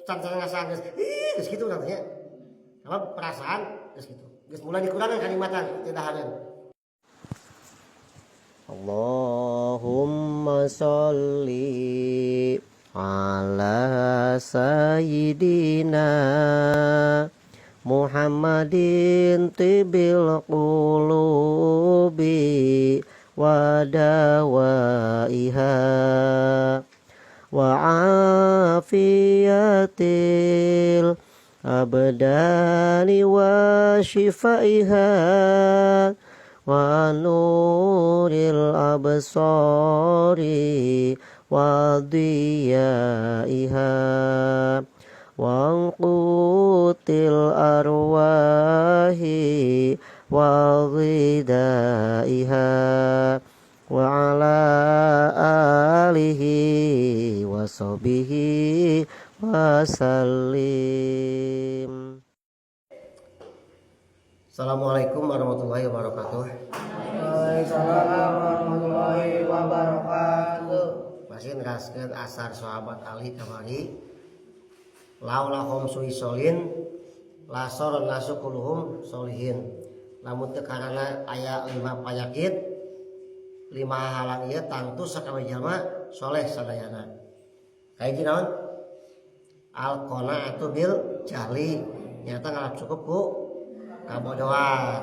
can ngasaan geus kitu urang teh. Apa perasaan geus kitu. Geus mulai dikurangan kalimatan tidak hareun. Allahumma sholli ala sayyidina Muhammadin tibil qulubi wa dawaiha wa afiyatil abdani wa shifaiha wa nuril absari wa diyaiha wa qutil arwahi wa ghidaiha wa ala alihi wa sahbihi wa sallim. Assalamualaikum warahmatullahi wabarakatuh. Waalaikumsalam warahmatullahi wabarakatuh. Masih ngeraskeun asar sahabat Ali kamari. Laulahum suisolin lasor nasukuluhum solihin. Lamun teu karana aya 5 panyakit 5 halang ieu tangtu sakabeh jalma soleh sadayana. Kaiji naon? Al qanaatu bil jahli. Nyata ngalap cukup ku kabodohan.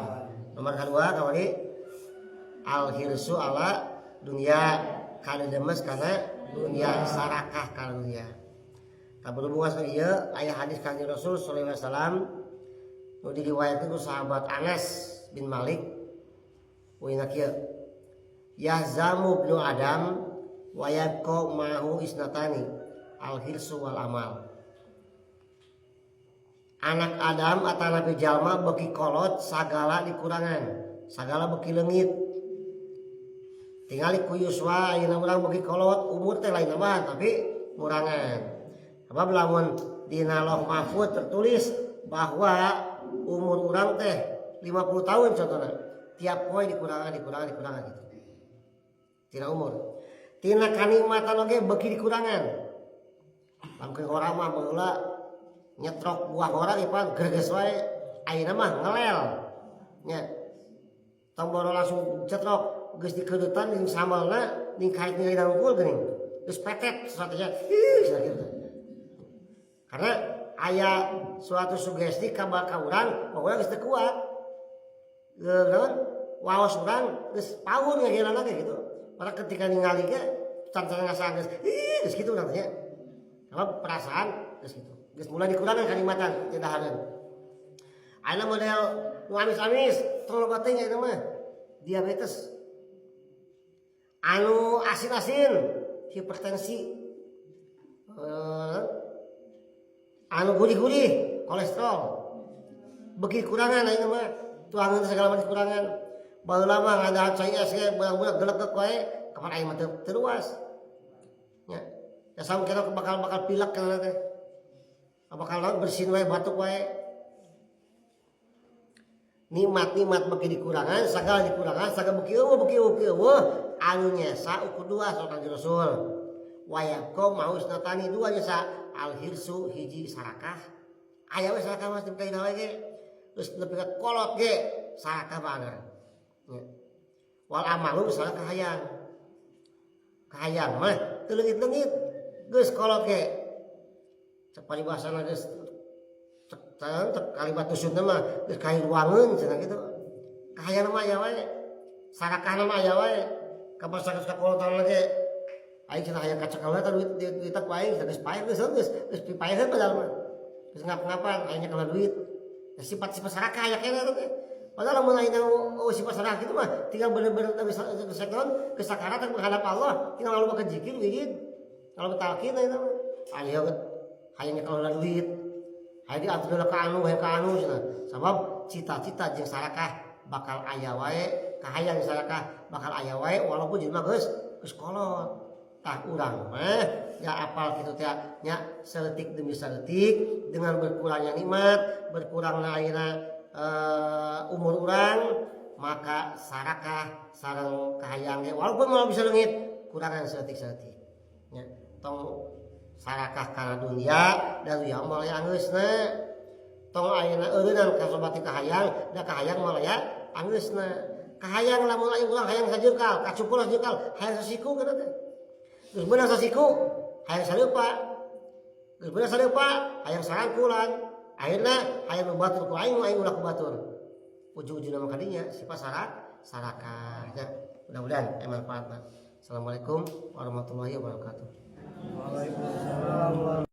Nomor kedua kamari al hirsu ala dunia kana demes kana dunia sarakah kana dunia. Kaberhubungan sama ieu aya hadis Kanjeng Rasul sallallahu alaihi wasallam nu diriwayatkeun ku sahabat Anas bin Malik wina kieu yahzamu ibnu Adam wa yabqa ma'hu isnatani al hirsu wal amal. Anak Adam atau Nabi jalma beki kolot sagala dikurangan, sagala beki leungit. Tingali ku Yuswa ayeuna urang beki kolot umur teh lain nambahan tapi kurangan. Apa lamun dina Lauh Mahfuz tertulis bahwa umur urang teh 50 tahun contohna. Tiap poe dikurangan gitu. Tina umur. Tina kanikmatan oge beki dikurangan. Lamun orang mah baheula nyetrok buah orang ipan geges wae ayeuna mah ngelel nya tong boro langsung cetrok geus dikeudutan jeung samalna ning kait nilai unggul geuning geus petet satenya kitu karena aya suatu sugesti ka urang bahwa geus teu kuat naon waos urang geus paur ngageunana gitu pada ketika ningali ge can-can ngasaan geus kitu urang teh apa perasaan geus kitu. Geus mulai dikurangan kalimatan tidak hareun. Ana model nu amis-amis terlalu bateng eta mah diabetes. Anu asin-asin hipertensi. Anu gurih-gurih kolesterol. Beki kurangan ayeuna mah tuangeun segala macam kurangan. Baheula mah ngadahan cai es ge budak-budak gelegek wae kapan aya mah teu luas. Nya. Ya samkira bakal pilek kana teh. Apakah laut bersin wae batuk wae nikmat-nikmat beki dikurangan sagala beki eueuh anu nyesa ukur 2 saur Kanjeng Rasul wayaqo maus natani 2 nyesa al hirsu hiji sarakah aya we sarakah mah teu wae ge terus nepi ka kolot ge sarakah banar wal amalu salah kahayang mah teu leungit-leungit geus kolot ge cepari bahasana geus kalimat tusutna mah geus kain ruangeun cenah kitu. Kahayana mah aya wae. Sarakahna mah aya wae. Kapan sageus kakolotan ge aing cenah aya kacekelna tah duit ku aing geus paeh geus pipaeheun padahal mah. Geus ngap-ngapan aya kala duit. Ya sifat-sifat sarakah aya keneh teh. Padahal mun aing sifat sarakah kitu mah tinggal bener-bener geus sakeun geus sakarat menghadap Allah, tinggal loba ke zikir wihid. Kalau talqin eta mah aya hayangnya kalau duit hayang diatur ka anu cenah sabab cita-cita jeung sarakah bakal aya wae kahayang sarakah bakal aya wae walaupun jelema geus kolot tah urang mah ya apal kitu teh nya saeutik demi saeutik dengan berkurangnya nikmat berkurangna ayeuna umur urang maka sarakah sareng kahayang ge walaupun mau bisa leungit kurangan saeutik-saeutik nya tong sarakah kana dunia dan dunia malaya anggeusna tong ayeuna eureunang kasobati kahayang da kahayang malaya anggeusna kahayang lamun aya ulang hayang sajeukal kacupul sajeukal hayang sasiku kana teh geus beunang sasiku hayang saleupa geus beunang saleupa hayang sarangkulan ayeuna hayang batur ku aing ulah ku batur ujung-ujungna mah kadinya sifat sarakah ya mudah-mudahan manfaatna. Assalamualaikum warahmatullahi wabarakatuh. Waalaikumsalam.